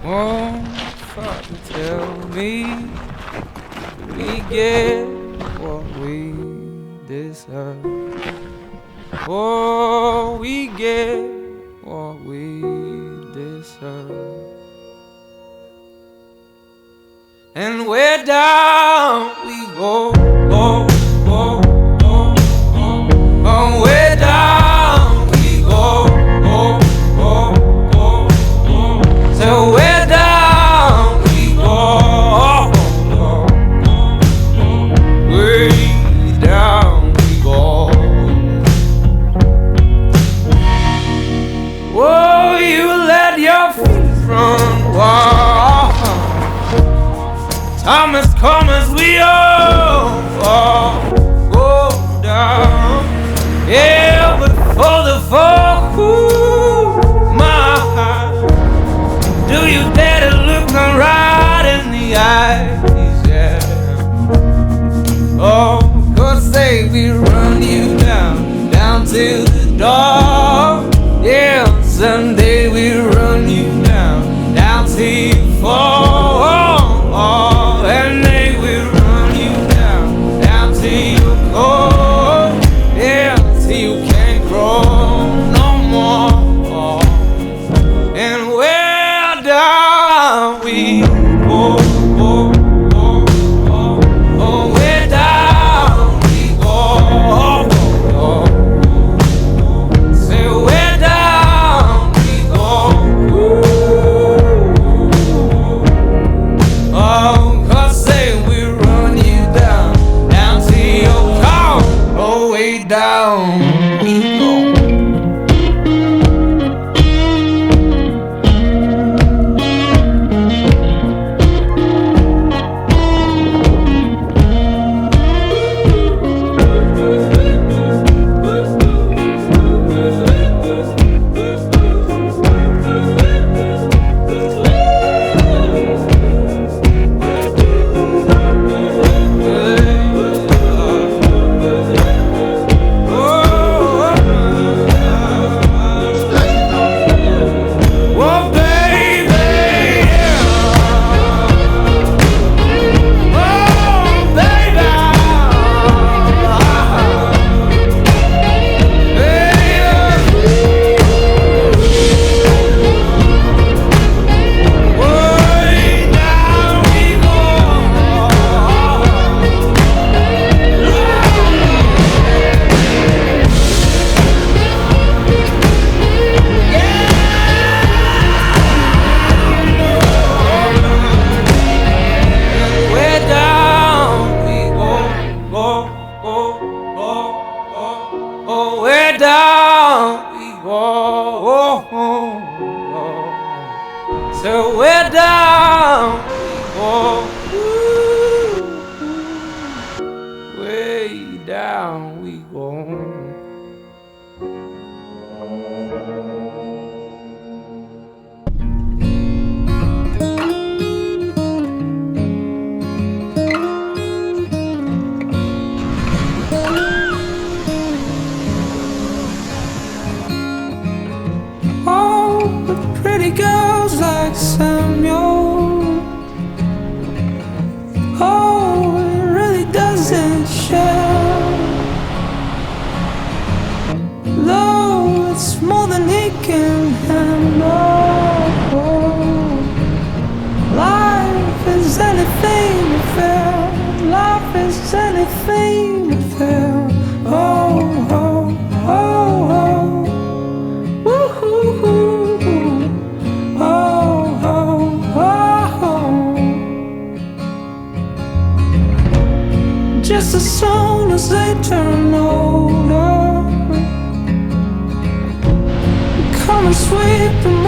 Oh, Father, tell me we get what we deserve. Oh, we get what we deserve. And where down we go, go, go, go, go. Oh, where down we go, go, go, go, go. So where down we go, go, go, go. Way down we go. Oh, you let your feet run wild. Time has come as we all go down. Yeah, but for the fall, ooh, my heart, do you dare to look me right in the eyes? Yeah. Oh, 'cause say we run you down, down to the door. Yeah, someday we run you down, down till you fall. And they will run you down, down till you go. Yeah, till you can't grow no more. And where down we go, go, go, go. Oh, where down we go, go, go. Say where down we go. Oh. Down we go. So we're down we go, way down we go. Oh, the pretty girls like Samuel. Oh, it really doesn't show. Love, it's more than he can handle. Life is anything to feel. Life is anything to feel. Oh, oh, oh, oh. Just as soon as they turn older, come and sweep them